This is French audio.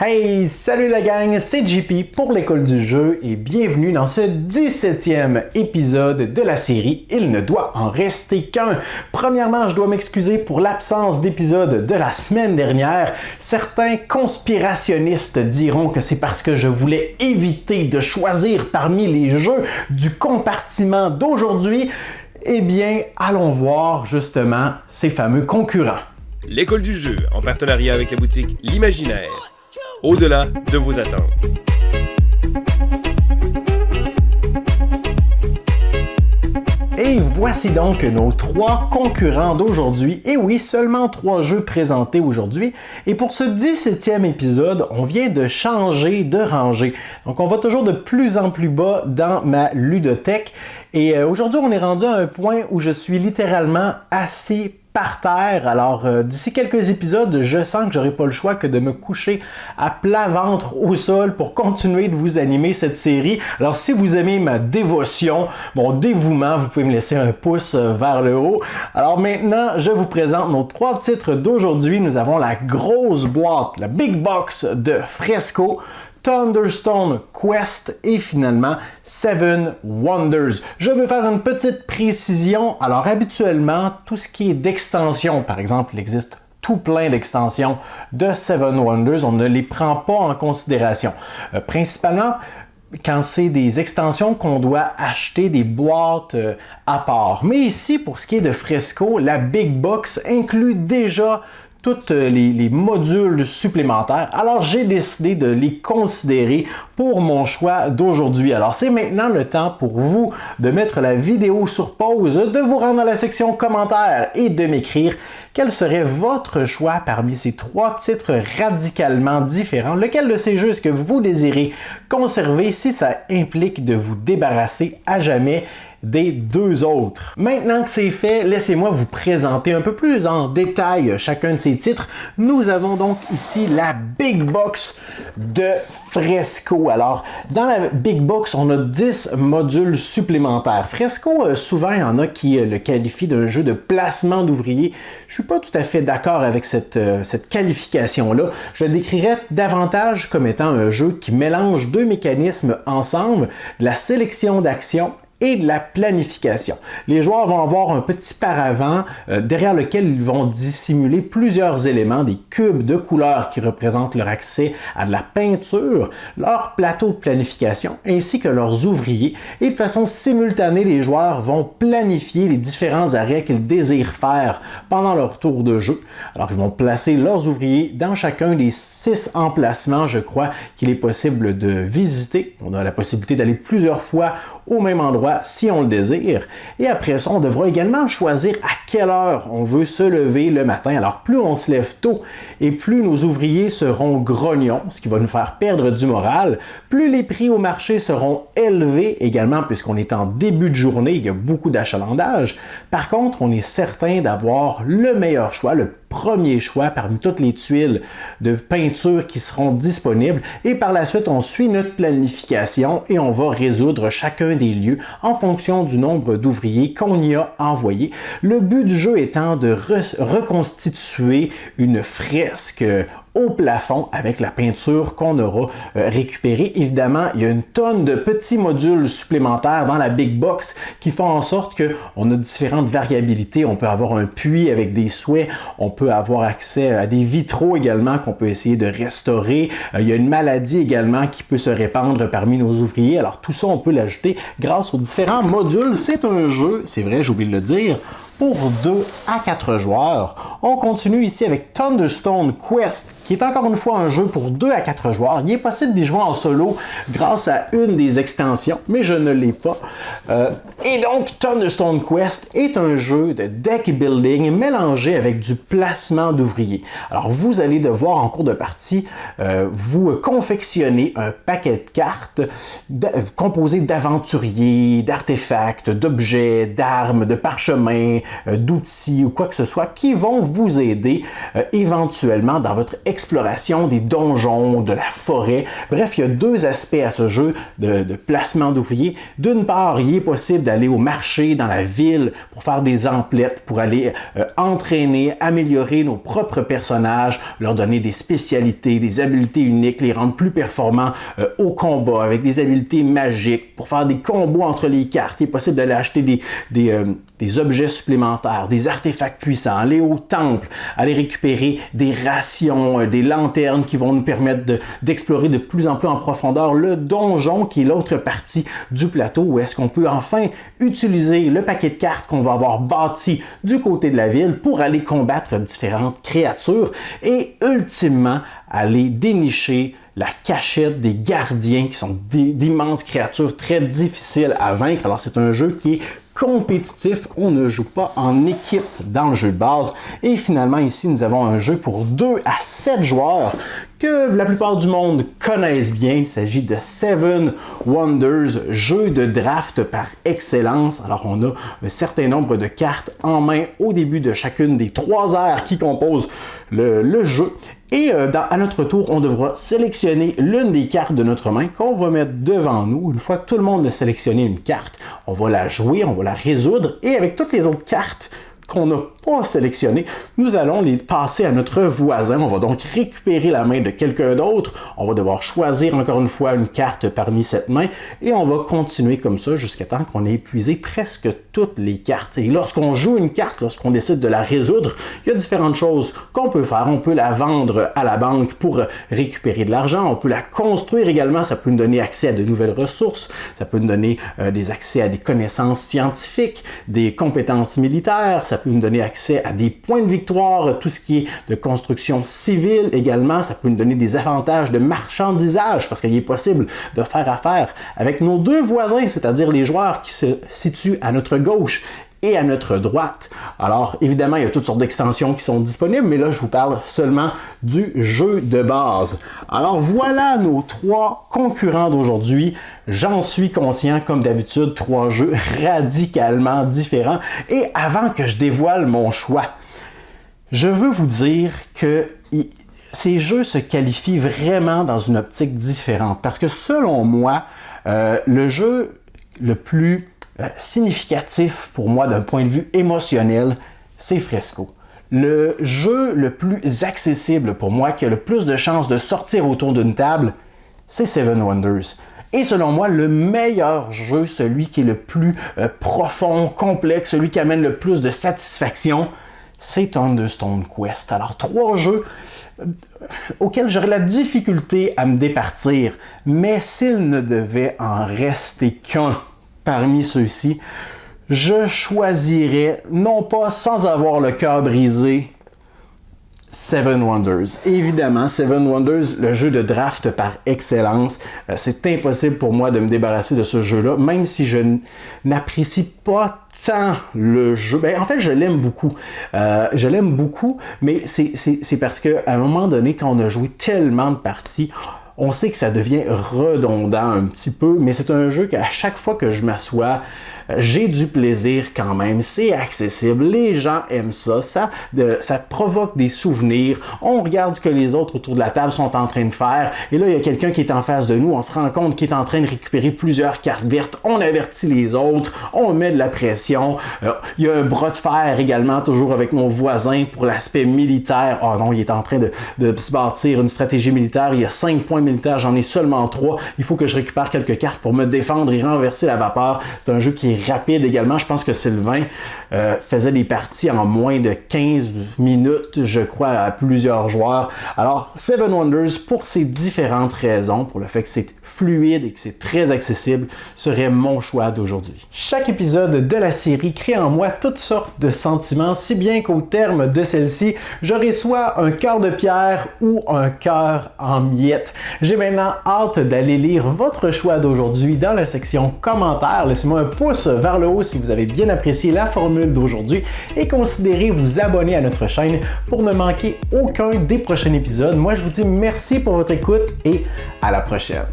Hey, salut la gang, c'est JP pour l'école du jeu et bienvenue dans ce 17e épisode de la série Il ne doit en rester qu'un. Premièrement, je dois m'excuser pour l'absence d'épisode de la semaine dernière. Certains conspirationnistes diront que c'est parce que je voulais éviter de choisir parmi les jeux du compartiment d'aujourd'hui. Eh bien, allons voir justement ces fameux concurrents. L'école du jeu, en partenariat avec la boutique L'Imaginaire. Au-delà de vos attentes. Et voici donc nos 3 concurrents d'aujourd'hui. Et oui, seulement 3 jeux présentés aujourd'hui. Et pour ce 17e épisode, on vient de changer de rangée. Donc on va toujours de plus en plus bas dans ma ludothèque. Et aujourd'hui, on est rendu à un point où je suis littéralement assis par terre. Alors, d'ici quelques épisodes, je sens que j'aurai pas le choix que de me coucher à plat ventre au sol pour continuer de vous animer cette série. Alors, si vous aimez ma dévotion, mon dévouement, vous pouvez me laisser un pouce vers le haut. Alors maintenant, je vous présente nos 3 titres d'aujourd'hui. Nous avons la grosse boîte, la Big Box de Fresco, Thunderstone Quest et finalement Seven Wonders. Je veux faire une petite précision. Alors habituellement, tout ce qui est d'extension, par exemple, il existe tout plein d'extensions de Seven Wonders, on ne les prend pas en considération. Principalement, quand c'est des extensions qu'on doit acheter des boîtes à part. Mais ici, pour ce qui est de Fresco, la Big Box inclut déjà tous les modules supplémentaires. Alors, j'ai décidé de les considérer pour mon choix d'aujourd'hui. Alors, c'est maintenant le temps pour vous de mettre la vidéo sur pause, de vous rendre dans la section commentaires et de m'écrire quel serait votre choix parmi ces 3 titres radicalement différents. Lequel de ces jeux est-ce que vous désirez conserver si ça implique de vous débarrasser à jamais des 2 autres. Maintenant que c'est fait, laissez-moi vous présenter un peu plus en détail chacun de ces titres. Nous avons donc ici la Big Box de Fresco. Alors, dans la Big Box, on a 10 modules supplémentaires. Fresco, souvent, il y en a qui le qualifient d'un jeu de placement d'ouvriers. Je suis pas tout à fait d'accord avec cette qualification-là. Je le décrirais davantage comme étant un jeu qui mélange 2 mécanismes ensemble, de la sélection d'actions et de la planification. Les joueurs vont avoir un petit paravent derrière lequel ils vont dissimuler plusieurs éléments, des cubes de couleurs qui représentent leur accès à de la peinture, leur plateau de planification, ainsi que leurs ouvriers. Et de façon simultanée, les joueurs vont planifier les différents arrêts qu'ils désirent faire pendant leur tour de jeu. Alors, ils vont placer leurs ouvriers dans chacun des 6 emplacements, je crois, qu'il est possible de visiter. On a la possibilité d'aller plusieurs fois au même endroit si on le désire. Et après ça, on devra également choisir à quelle heure on veut se lever le matin. Alors plus on se lève tôt et plus nos ouvriers seront grognons, ce qui va nous faire perdre du moral, plus les prix au marché seront élevés également puisqu'on est en début de journée, il y a beaucoup d'achalandage. Par contre, on est certain d'avoir le meilleur choix, le premier choix parmi toutes les tuiles de peinture qui seront disponibles et par la suite on suit notre planification et on va résoudre chacun des lieux en fonction du nombre d'ouvriers qu'on y a envoyés. Le but du jeu étant de reconstituer une fresque au plafond avec la peinture qu'on aura récupérée. Évidemment, il y a une tonne de petits modules supplémentaires dans la Big Box qui font en sorte qu'on a différentes variabilités. On peut avoir un puits avec des souhaits, on peut avoir accès à des vitraux également qu'on peut essayer de restaurer. Il y a une maladie également qui peut se répandre parmi nos ouvriers. Alors tout ça, on peut l'ajouter grâce aux différents modules. C'est un jeu, c'est vrai, j'ai oublié de le dire, pour 2 à 4 joueurs. On continue ici avec Thunderstone Quest, qui est encore une fois un jeu pour 2 à 4 joueurs. Il est possible d'y jouer en solo grâce à une des extensions, mais je ne l'ai pas. Et donc, Thunderstone Quest est un jeu de deck building mélangé avec du placement d'ouvriers. Alors, vous allez devoir, en cours de partie, vous confectionner un paquet de cartes composé d'aventuriers, d'artefacts, d'objets, d'armes, de parchemins, d'outils ou quoi que ce soit qui vont vous aider éventuellement dans votre exploration des donjons, de la forêt. Bref, il y a deux aspects à ce jeu de placement d'ouvriers. D'une part, il est possible d'aller au marché, dans la ville, pour faire des emplettes, pour aller entraîner, améliorer nos propres personnages, leur donner des spécialités, des habiletés uniques, les rendre plus performants au combat, avec des habiletés magiques, pour faire des combos entre les cartes. Il est possible d'aller acheter des objets supplémentaires, des artefacts puissants, aller au temple, aller récupérer des rations, des lanternes qui vont nous permettre d'explorer de plus en plus en profondeur le donjon qui est l'autre partie du plateau où est-ce qu'on peut enfin utiliser le paquet de cartes qu'on va avoir bâti du côté de la ville pour aller combattre différentes créatures et ultimement aller dénicher la cachette des gardiens qui sont d'immenses créatures très difficiles à vaincre. Alors c'est un jeu qui est compétitif, on ne joue pas en équipe dans le jeu de base. Et finalement ici nous avons un jeu pour 2 à 7 joueurs que la plupart du monde connaissent bien. Il s'agit de Seven Wonders, jeu de draft par excellence. Alors on a un certain nombre de cartes en main au début de chacune des 3 aires qui composent le jeu. Et à notre tour, on devra sélectionner l'une des cartes de notre main qu'on va mettre devant nous. Une fois que tout le monde a sélectionné une carte, on va la jouer, on va la résoudre et avec toutes les autres cartes qu'on n'a pas sélectionnées, nous allons les passer à notre voisin. On va donc récupérer la main de quelqu'un d'autre. On va devoir choisir encore une fois une carte parmi cette main et on va continuer comme ça jusqu'à temps qu'on ait épuisé presque toutes les cartes. Et lorsqu'on joue une carte, lorsqu'on décide de la résoudre, il y a différentes choses qu'on peut faire. On peut la vendre à la banque pour récupérer de l'argent. On peut la construire également. Ça peut nous donner accès à de nouvelles ressources. Ça peut nous donner des accès à des connaissances scientifiques, des compétences militaires. Ça peut nous donner accès à des points de victoire, tout ce qui est de construction civile également. Ça peut nous donner des avantages de marchandisage parce qu'il est possible de faire affaire avec nos 2 voisins, c'est-à-dire les joueurs qui se situent à notre gauche et à notre droite. Alors, évidemment, il y a toutes sortes d'extensions qui sont disponibles, mais là, je vous parle seulement du jeu de base. Alors, voilà nos 3 concurrents d'aujourd'hui. J'en suis conscient, comme d'habitude, 3 jeux radicalement différents. Et avant que je dévoile mon choix, je veux vous dire que ces jeux se qualifient vraiment dans une optique différente. Parce que selon moi, le jeu le plus significatif pour moi d'un point de vue émotionnel, c'est Fresco. Le jeu le plus accessible pour moi, qui a le plus de chances de sortir autour d'une table, c'est Seven Wonders. Et selon moi, le meilleur jeu, celui qui est le plus profond, complexe, celui qui amène le plus de satisfaction, c'est Thunderstone Quest. Alors, 3 jeux auxquels j'aurais la difficulté à me départir, mais s'il ne devait en rester qu'un parmi ceux-ci, je choisirais, non pas sans avoir le cœur brisé, Seven Wonders. Évidemment, Seven Wonders, le jeu de draft par excellence. C'est impossible pour moi de me débarrasser de ce jeu-là, même si je n'apprécie pas tant le jeu. En fait, je l'aime beaucoup. Mais c'est parce qu'à un moment donné, quand on a joué tellement de parties, on sait que ça devient redondant un petit peu, mais c'est un jeu qu'à chaque fois que je m'assois, j'ai du plaisir quand même, c'est accessible, les gens aiment ça, ça provoque des souvenirs, on regarde ce que les autres autour de la table sont en train de faire, et là il y a quelqu'un qui est en face de nous, on se rend compte qu'il est en train de récupérer plusieurs cartes vertes, on avertit les autres, on met de la pression, il y a un bras de fer également, toujours avec mon voisin pour l'aspect militaire, oh non, il est en train de se bâtir une stratégie militaire, il y a 5 points militaires, j'en ai seulement 3, il faut que je récupère quelques cartes pour me défendre et renverser la vapeur, c'est un jeu qui est rapide également. Je pense que Sylvain faisait des parties en moins de 15 minutes, je crois, à plusieurs joueurs. Alors, Seven Wonders, pour ces différentes raisons, pour le fait que c'est fluide et que c'est très accessible, serait mon choix d'aujourd'hui. Chaque épisode de la série crée en moi toutes sortes de sentiments, si bien qu'au terme de celle-ci, j'aurai soit un cœur de pierre ou un cœur en miettes. J'ai maintenant hâte d'aller lire votre choix d'aujourd'hui dans la section commentaires. Laissez-moi un pouce vers le haut si vous avez bien apprécié la formule d'aujourd'hui et considérez vous abonner à notre chaîne pour ne manquer aucun des prochains épisodes. Moi, je vous dis merci pour votre écoute et à la prochaine.